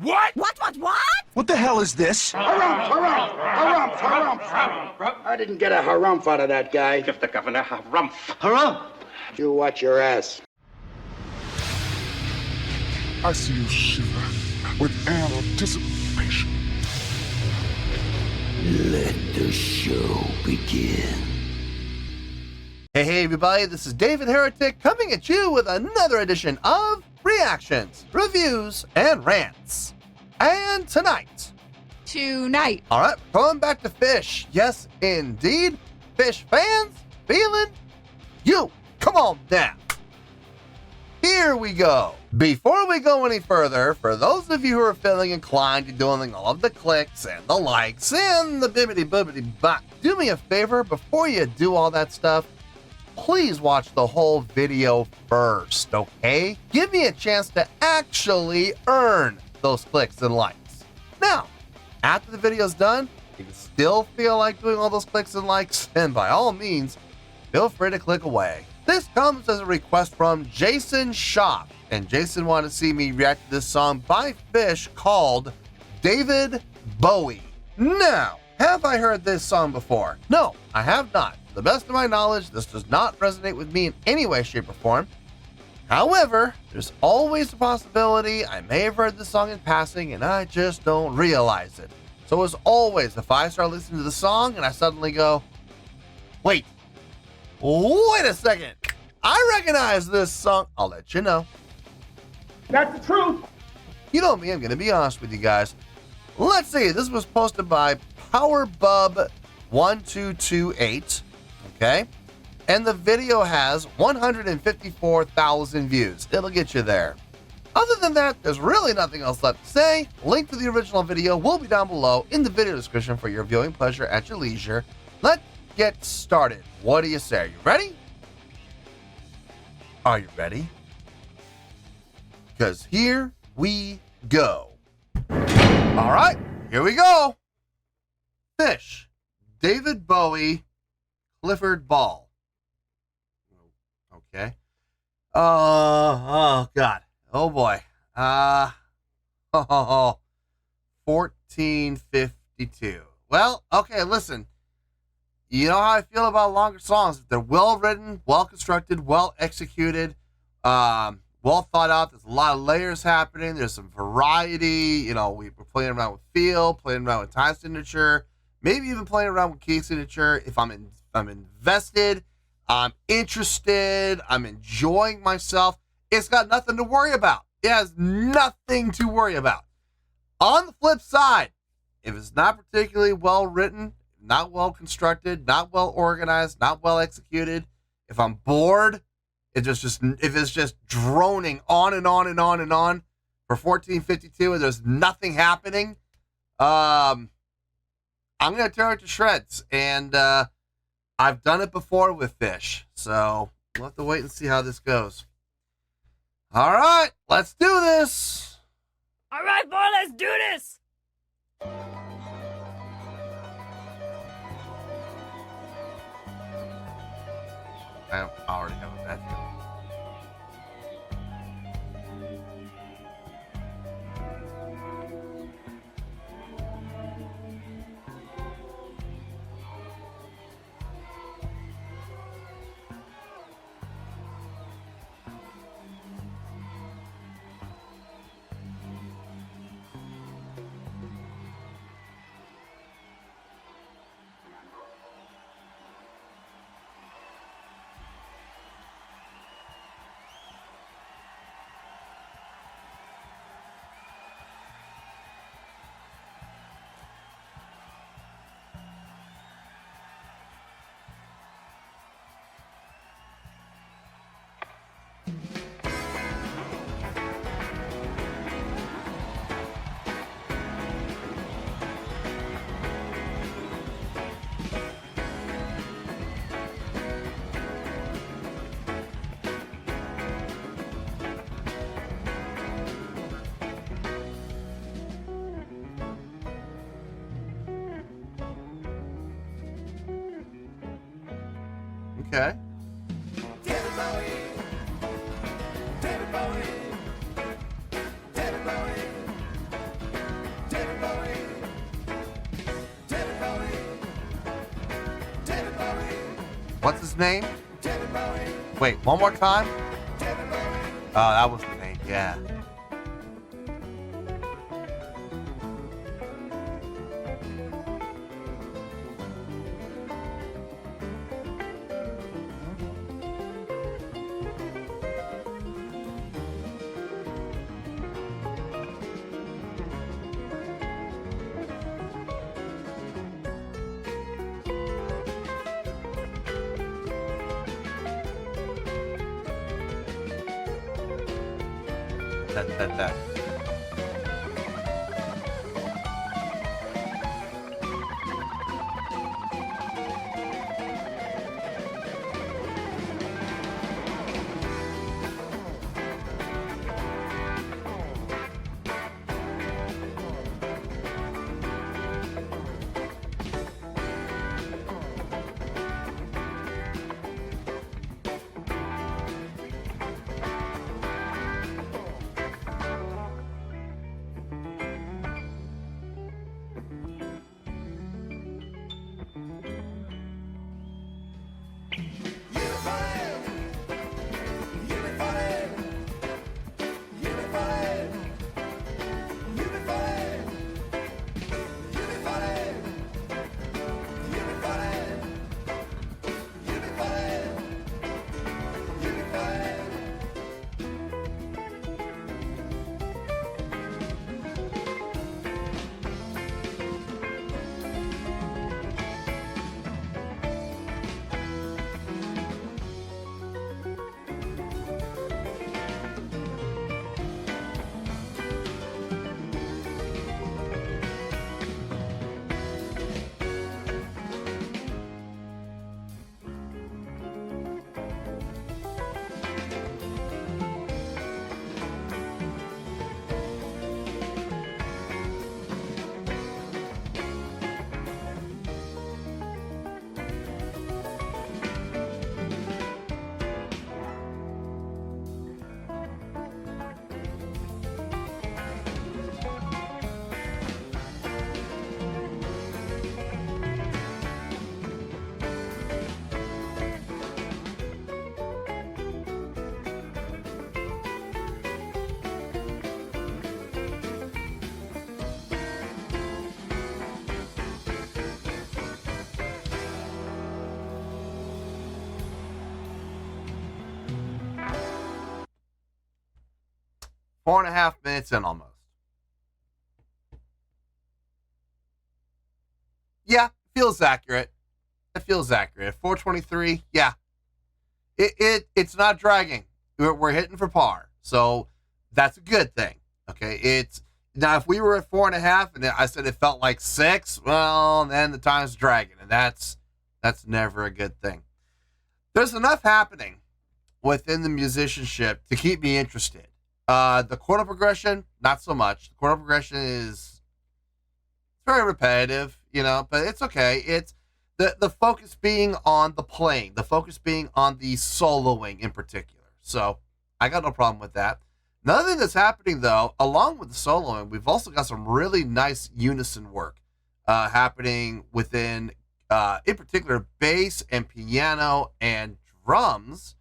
What? What? What the hell is this? Harumph. I didn't get a harumph out of that guy. Give the governor harumph. Harumph! You watch your ass. I see you shiver with anticipation. Let the show begin. Hey everybody, this is David Heretic coming at you with another edition of Reactions, Reviews, and Rants. And tonight, alright, going back to Phish. Yes, indeed, Phish Fans Feeling You. Come on now. Here we go. Before we go any further, for those of you who are feeling inclined to doing all of the clicks and the likes and the bibbity-bobbity-bop, do me a favor, before you do all that stuff, please watch the whole video first, okay? Give me a chance to actually earn those clicks and likes. Now, after the video's done, if you still feel like doing all those clicks and likes, then by all means, feel free to click away. This comes as a request from Jason Schaff, and Jason wanted to see me react to this song by Phish called David Bowie. Now, have I heard this song before? No, I have not. To the best of my knowledge, this does not resonate with me in any way, shape, or form. However, there's always the possibility I may have heard this song in passing and I just don't realize it. So as always, if I start listening to the song and I suddenly go, wait a second, I recognize this song, I'll let you know. That's the truth. You know me, I'm going to be honest with you guys. Let's see, this was posted by PowerBub1228, okay? And the video has 154,000 views. It'll get you there. Other than that, there's really nothing else left to say. Link to the original video will be down below in the video description for your viewing pleasure at your leisure. Let's get started. What do you say? Are you ready? Are you ready? Because here we go. All right, here we go. Phish, David Bowie, Clifford Ball. Okay. Oh God. Oh boy. 1452. Well, okay, listen. You know how I feel about longer songs. If they're well written, well constructed, well executed, well thought out. There's a lot of layers happening. There's some variety. You know, we're playing around with feel, playing around with time signature, maybe even playing around with key signature. If I'm invested, I'm interested, I'm enjoying myself, it's got nothing to worry about. It has nothing to worry about. On the flip side, if it's not particularly well written, not well constructed, not well organized, not well executed, if I'm bored, if it's just droning on and on and on and on for 1452 and there's nothing happening, I'm going to tear it to shreds. And I've done it before with Phish, so we'll have to wait and see how this goes. All right, let's do this. All right, boy, let's do this. I already have a bad feeling. Okay. David Bowie. What's his name? Wait, one more time? Oh, that was the name, yeah. That. Four and a half minutes in almost. Yeah, feels accurate. It feels accurate. 4:23, yeah. It's not dragging. We're hitting for par. So that's a good thing. Okay. It's now if we were at 4.5 and I said it felt like 6, well, then the time's dragging, and that's never a good thing. There's enough happening within the musicianship to keep me interested. The chord progression, not so much. The chord progression is very repetitive, but it's okay. It's the focus being on the playing, the focus being on the soloing in particular. So I got no problem with that. Another thing that's happening, though, along with the soloing, we've also got some really nice unison work happening within, in particular, bass and piano and drums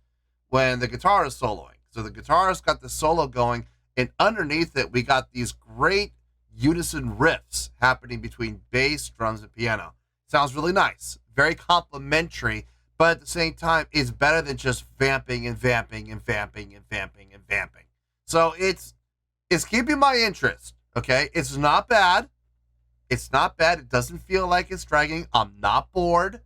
when the guitar is soloing. So the guitarist got the solo going, and underneath it, we got these great unison riffs happening between bass, drums, and piano. Sounds really nice, very complimentary, but at the same time, it's better than just vamping and vamping and vamping and vamping and vamping. So it's keeping my interest, okay? It's not bad. It's not bad. It doesn't feel like it's dragging. I'm not bored,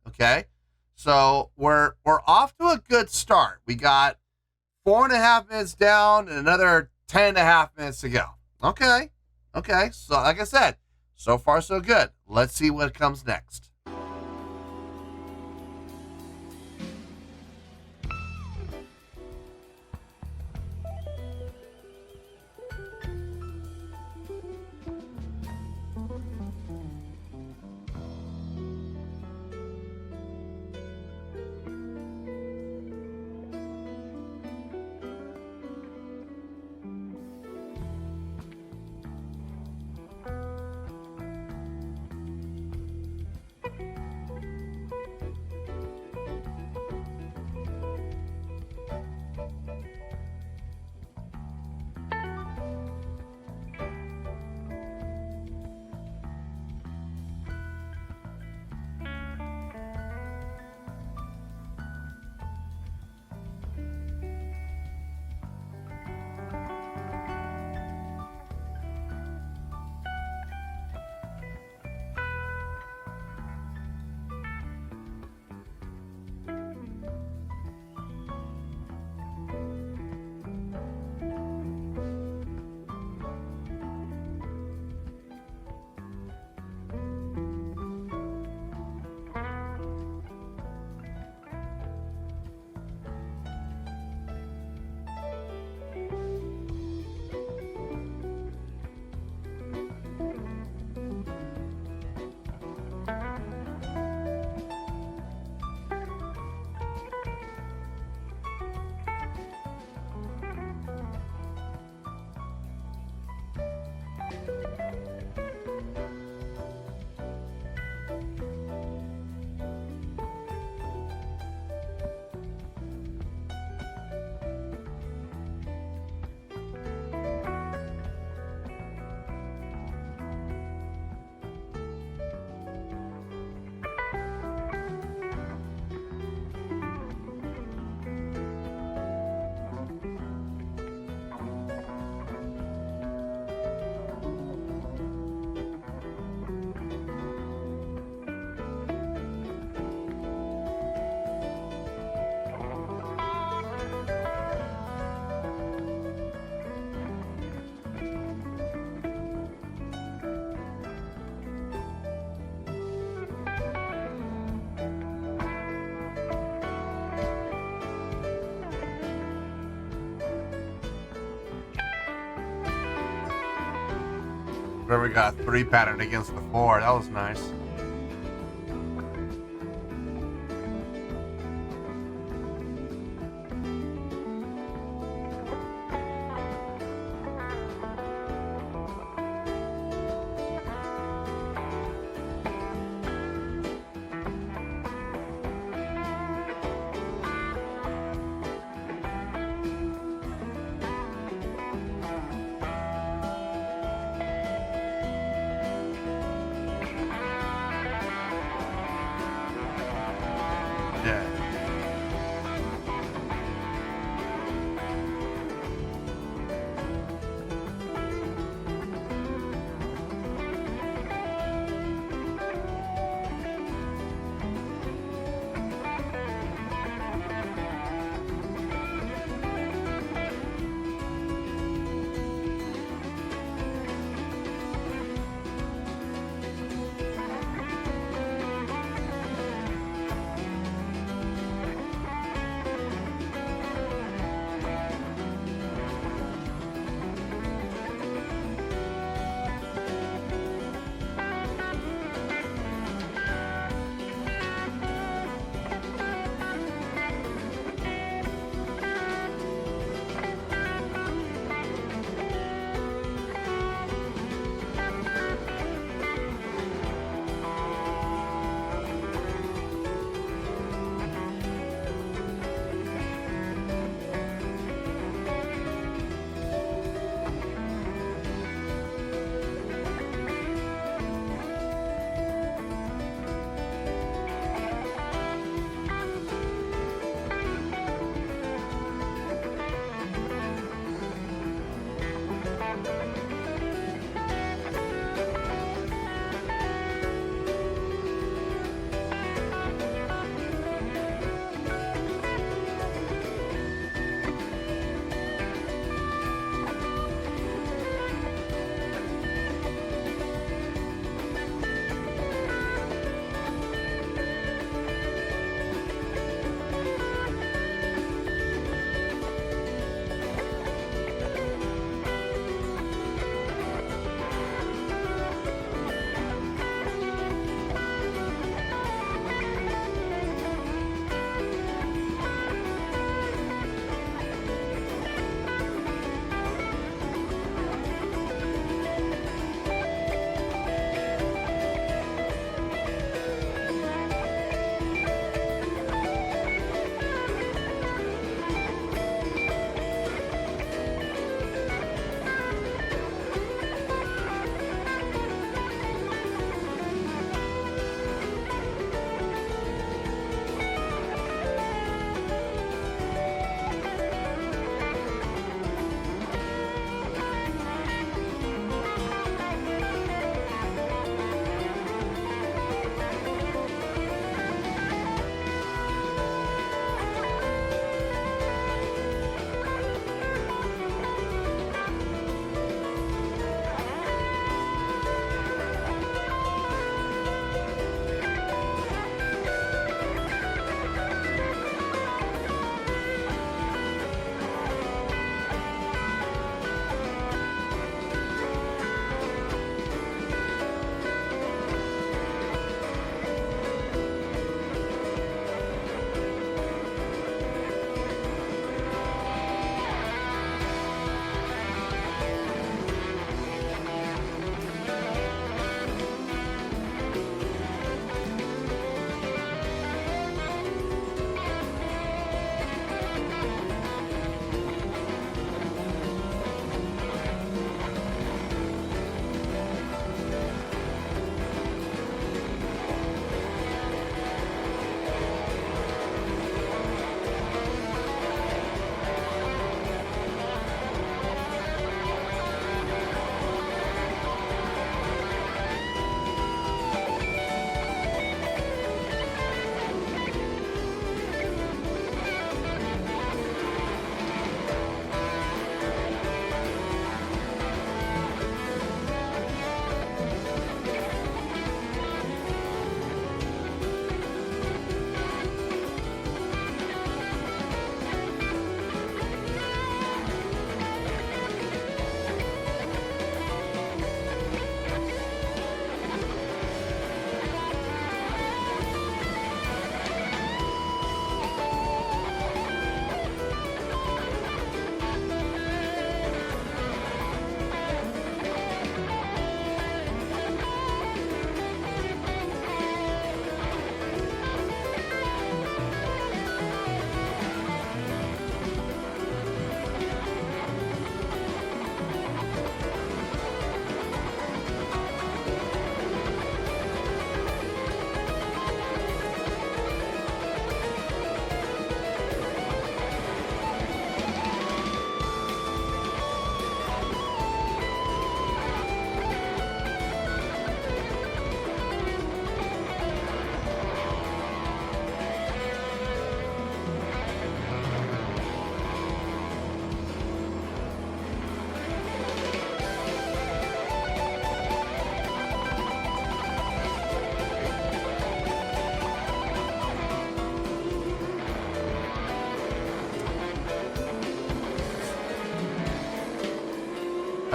okay? So we're off to a good start. We got 4.5 minutes down and another 10.5 minutes to go. Okay. So like I said, so far so good. Let's see what comes next. where we got 3 pattern against the 4. That was nice.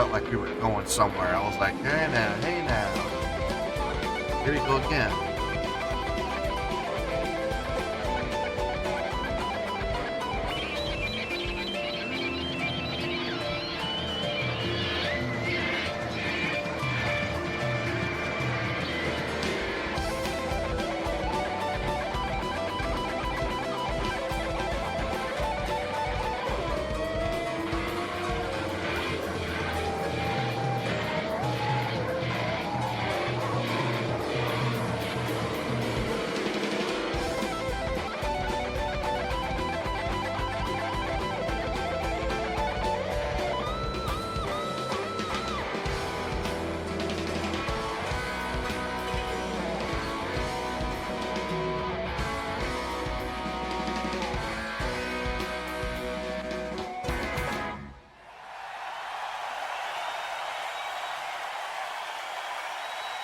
felt like we were going somewhere. I was like, hey now. Here we go again.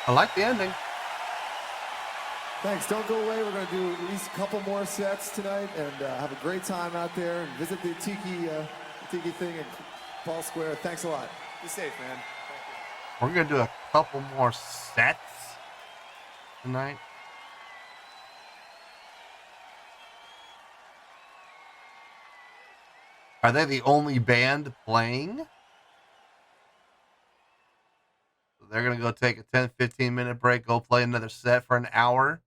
I like the ending. Thanks. Don't go away. We're going to do at least a couple more sets tonight and have a great time out there and visit the Tiki thing in Paul Square. Thanks a lot. Be safe, man. We're going to do a couple more sets tonight. Are they the only band playing? They're going to go take a 10-15 minute break, go play another set for an hour,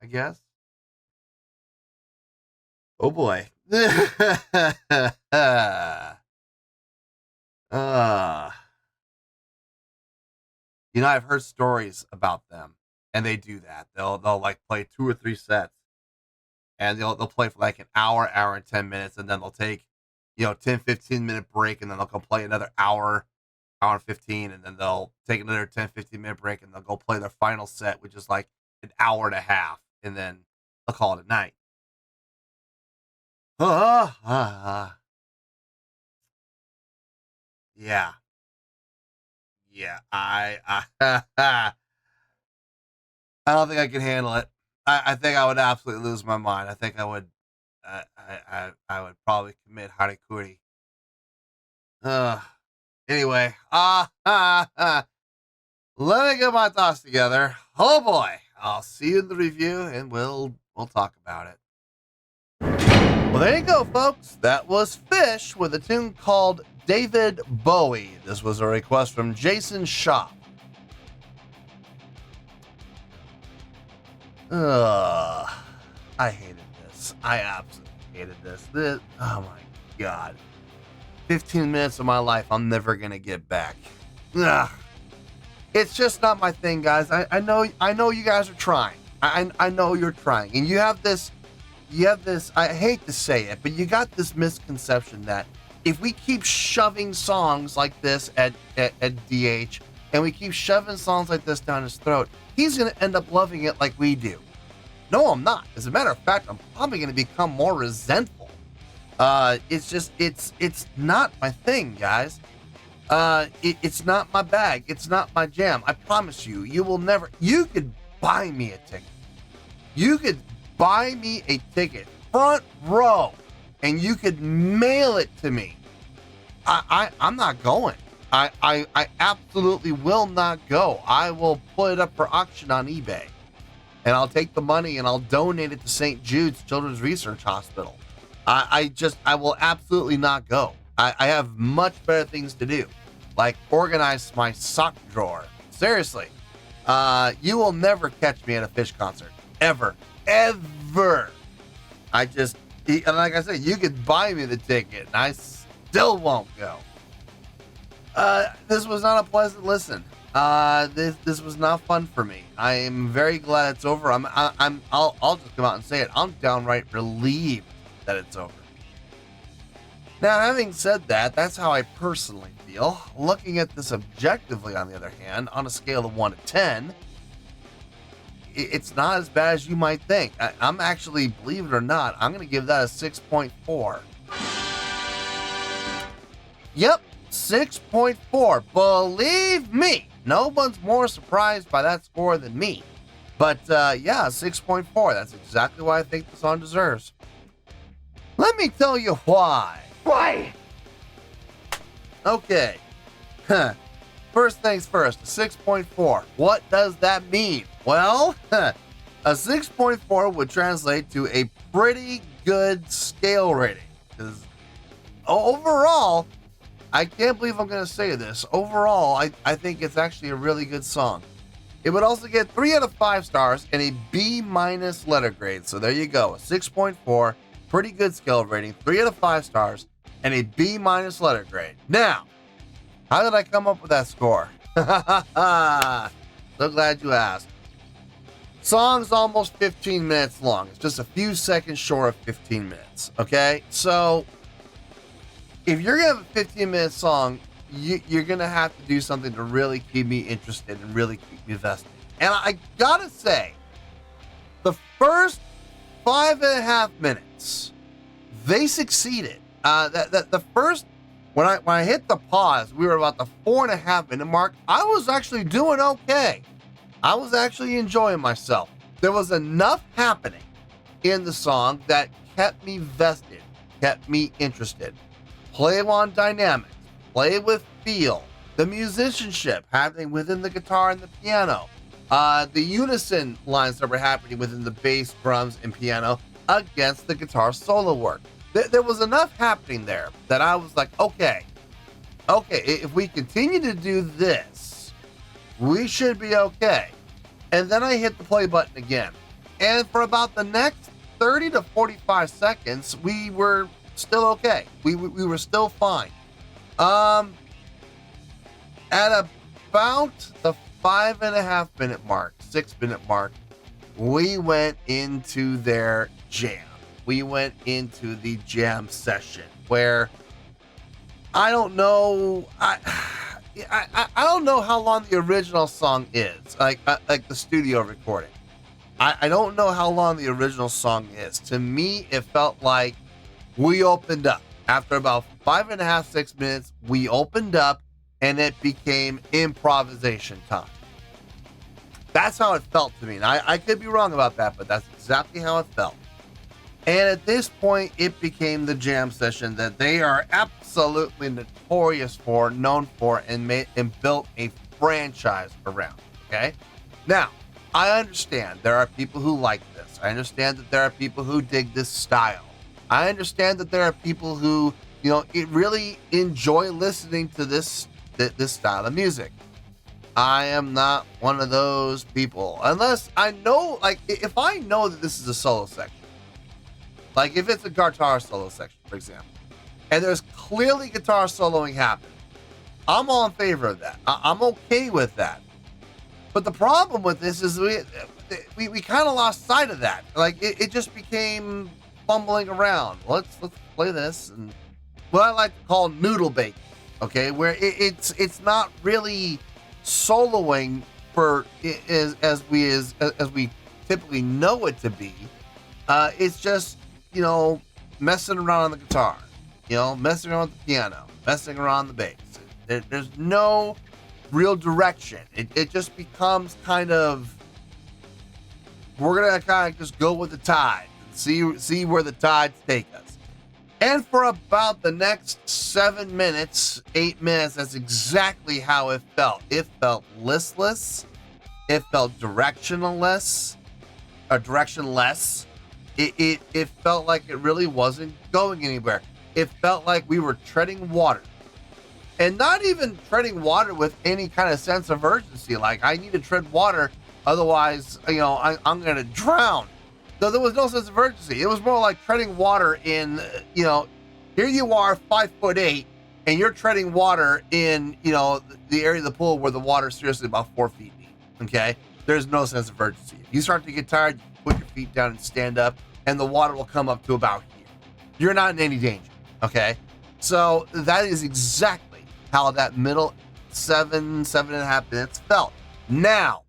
I guess. Oh boy. You know, I've heard stories about them, and they do that. They'll like play 2 or 3 sets, and they'll play for like an hour and 10 minutes, and then they'll take, 10-15 minute break, and then they'll go play another hour and 15, and then they'll take another 10-15 minute break, and they'll go play their final set, which is like an hour and a half, and then they'll call it a night. Yeah. I don't think I can handle it. I think I would absolutely lose my mind. I think I would probably commit harikuri. Anyway, let me get my thoughts together. Oh boy, I'll see you in the review, and we'll talk about it. Well, there you go, folks. That was Phish with a tune called David Bowie. This was a request from Jason Shop. I hated this. I absolutely hated this. Oh my God. 15 minutes of my life I'm never gonna get back. Ugh. It's just not my thing, guys. I know you guys are trying. I know you're trying. And you have this, I hate to say it, but you got this misconception that if we keep shoving songs like this at DH, and we keep shoving songs like this down his throat, he's gonna end up loving it like we do. No, I'm not. As a matter of fact, I'm probably gonna become more resentful. It's not my thing, guys. It's not my bag. It's not my jam. I promise you, you could buy me a ticket. You could buy me a ticket, front row, and you could mail it to me. I'm not going. I absolutely will not go. I will put it up for auction on eBay, and I'll take the money and I'll donate it to St. Jude's Children's Research Hospital. I will absolutely not go. I have much better things to do, like organize my sock drawer. Seriously, you will never catch me at a Phish concert, ever. And like I said, you could buy me the ticket, and I still won't go. This was not a pleasant listen. This was not fun for me. I am very glad it's over. I'll just come out and say it. I'm downright relieved that it's over. Now, having said that, that's how I personally feel. Looking at this objectively, on the other hand, on a scale of 1 to 10, it's not as bad as you might think. I'm actually, believe it or not, I'm going to give that a 6.4. Yep, 6.4. Believe me, no one's more surprised by that score than me. But yeah, 6.4. That's exactly what I think the song deserves. Let me tell you why. Why? Okay. First things first, a 6.4. What does that mean? Well, a 6.4 would translate to a pretty good scale rating. Because overall, I can't believe I'm going to say this. Overall, I think it's actually a really good song. It would also get 3 out of 5 stars and a B- letter grade. So there you go, a 6.4, pretty good scale rating, 3 out of 5 stars, and a B- letter grade. Now, how did I come up with that score? So glad you asked. Song's almost 15 minutes long. It's just a few seconds short of 15 minutes, okay? So, if you're going to have a 15-minute song, you're going to have to do something to really keep me interested and really keep me invested. And I got to say, the first 5.5 minutes, they succeeded. The first, when I hit the pause, we were about the 4.5 minute mark. I was actually doing okay. I was actually enjoying myself. There was enough happening in the song that kept me vested, kept me interested. Play on dynamics, play with feel, the musicianship happening within the guitar and the piano, the unison lines that were happening within the bass, drums, and piano against the guitar solo work. There was enough happening there that I was like, okay, if we continue to do this, we should be okay. And then I hit the play button again. And for about the next 30 to 45 seconds, we were still okay. We were still fine. At about the 5.5 minute mark, 6 minute mark, we went into their jam. We went into the jam session where I don't know. I don't know how long the original song is, like the studio recording. I don't know how long the original song is. To me, it felt like we opened up. After about 5.5, 6 minutes, we opened up and it became improvisation time. That's how it felt to me. And I could be wrong about that, but that's exactly how it felt. And at this point, it became the jam session that they are absolutely notorious for, known for, and built a franchise around. Okay? Now, I understand there are people who like this. I understand that there are people who dig this style. I understand that there are people who, really enjoy listening to this style of music. I am not one of those people. Unless I know, if I know that this is a solo section, like if it's a guitar solo section, for example, and there's clearly guitar soloing happening, I'm all in favor of that. I'm okay with that. But the problem with this is we kind of lost sight of that. Like it just became fumbling around. Let's play this, and what I like to call noodle baking. Okay, where it's not really soloing for as we typically know it to be. It's just messing around on the guitar, messing around with the piano, messing around the bass. There's no real direction. It just becomes kind of, we're gonna kind of just go with the tide and see where the tides take us. And for about the next 7 minutes, 8 minutes, that's exactly how it felt. It felt listless. It felt directionless. It felt like it really wasn't going anywhere. It felt like we were treading water. And not even treading water with any kind of sense of urgency. Like, I need to tread water, otherwise, I'm going to drown. So there was no sense of urgency. It was more like treading water in, here you are, 5'8", and you're treading water in, the area of the pool where the water is seriously about 4 feet deep. Okay? There's no sense of urgency. You start to get tired, you put your feet down and stand up, and the water will come up to about here. You're not in any danger. Okay? So that is exactly how that middle 7.5 minutes felt. Now,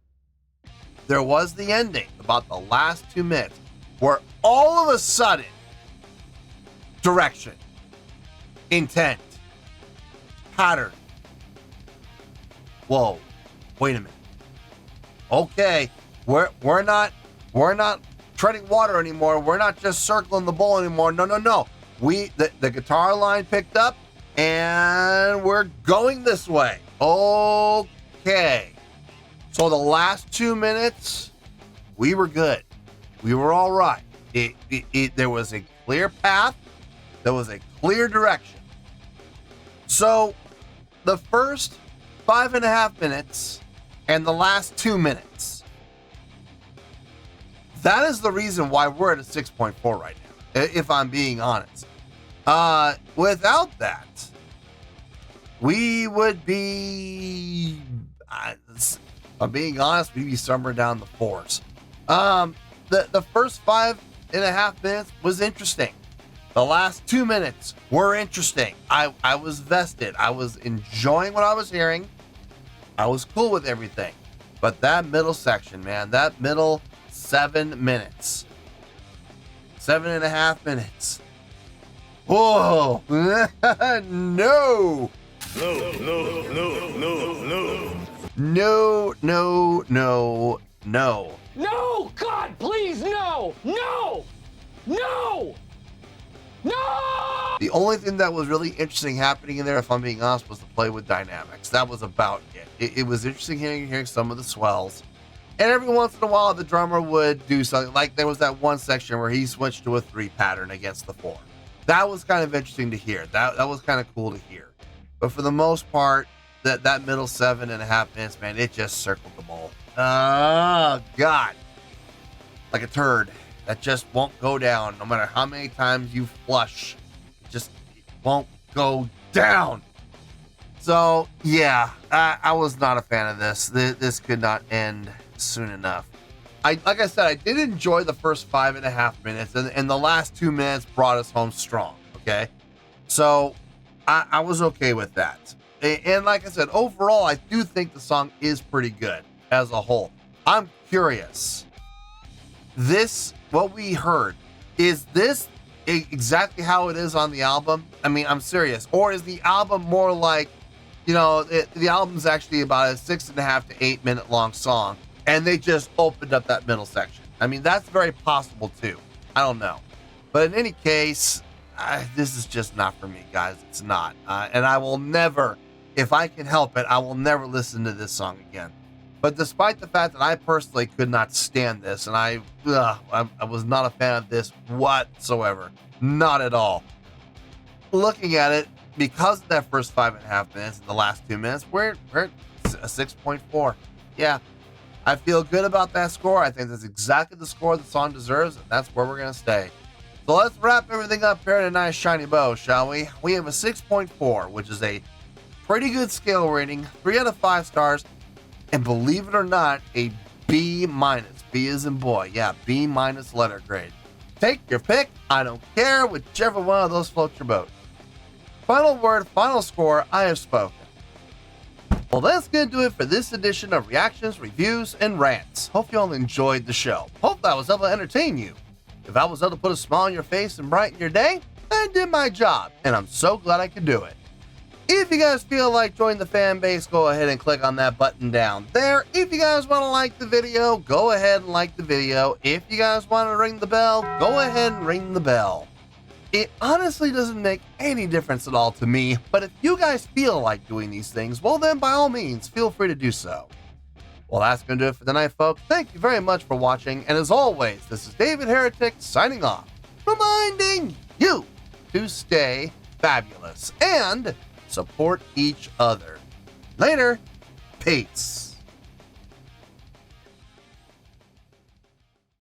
there was the ending, about the last 2 minutes, where all of a sudden, direction, intent, pattern. Whoa, wait a minute. Okay, we're not treading water anymore. We're not just circling the bowl anymore. No. The guitar line picked up, and we're going this way. okay. So the last 2 minutes, we were good. We were all right. There was a clear path. There was a clear direction. So the first 5.5 minutes and the last 2 minutes, that is the reason why we're at a 6.4 right now, if I'm being honest. Without that, we would be, if I'm being honest, we'd be somewhere down the fours. The first 5.5 minutes was interesting. The last 2 minutes were interesting. I was vested. I was enjoying what I was hearing. I was cool with everything. But that middle section, man, that middle 7 minutes, 7.5 minutes. Whoa. No. No. No! God, please, no! No! No! No! The only thing that was really interesting happening in there, if I'm being honest, was the play with dynamics. That was about it. It was interesting hearing some of the swells. And every once in a while, the drummer would do something. Like there was that one section where he switched to a 3 pattern against the 4. That was kind of interesting to hear. That was kind of cool to hear. But for the most part, that middle 7.5 minutes, man, it just circled the bowl. Oh, God. Like a turd that just won't go down. No matter how many times you flush, it won't go down. So, yeah, I was not a fan of this. This could not end soon enough. Like I said, I did enjoy the first 5.5 minutes, and the last 2 minutes brought us home strong, okay? So, I was okay with that. And like I said, overall, I do think the song is pretty good as a whole. I'm curious. What we heard, is this exactly how it is on the album? I mean, I'm serious. Or is the album more like, the album's actually about a 6.5 to 8 minute long song, and they just opened up that middle section? I mean, that's very possible too. I don't know. But in any case, this is just not for me, guys. It's not. And I will never, if I can help it, I will never listen to this song again. But despite the fact that I personally could not stand this, and I was not a fan of this whatsoever, not at all. Looking at it, because of that first 5.5 minutes and the last 2 minutes, we're at a 6.4. Yeah, I feel good about that score. I think that's exactly the score the song deserves, and that's where we're going to stay. So let's wrap everything up here in a nice shiny bow, shall we? We have a 6.4, which is a pretty good scale rating, 3 out of 5 stars. And believe it or not, a B-. B as in boy. Yeah, B- letter grade. Take your pick. I don't care. Whichever one of those floats your boat. Final word, final score. I have spoken. Well, that's going to do it for this edition of Reactions, Reviews, and Rants. Hope you all enjoyed the show. Hope I was able to entertain you. If I was able to put a smile on your face and brighten your day, I did my job. And I'm so glad I could do it. If you guys feel like joining the fan base, go ahead and click on that button down there. If you guys want to like the video, go ahead and like the video. If you guys want to ring the bell, go ahead and ring the bell. It honestly doesn't make any difference at all to me, but if you guys feel like doing these things, well then by all means, feel free to do so. Well, that's going to do it for tonight, folks. Thank you very much for watching, and as always, this is David Heretic signing off, reminding you to stay fabulous and support each other. Later. Peace.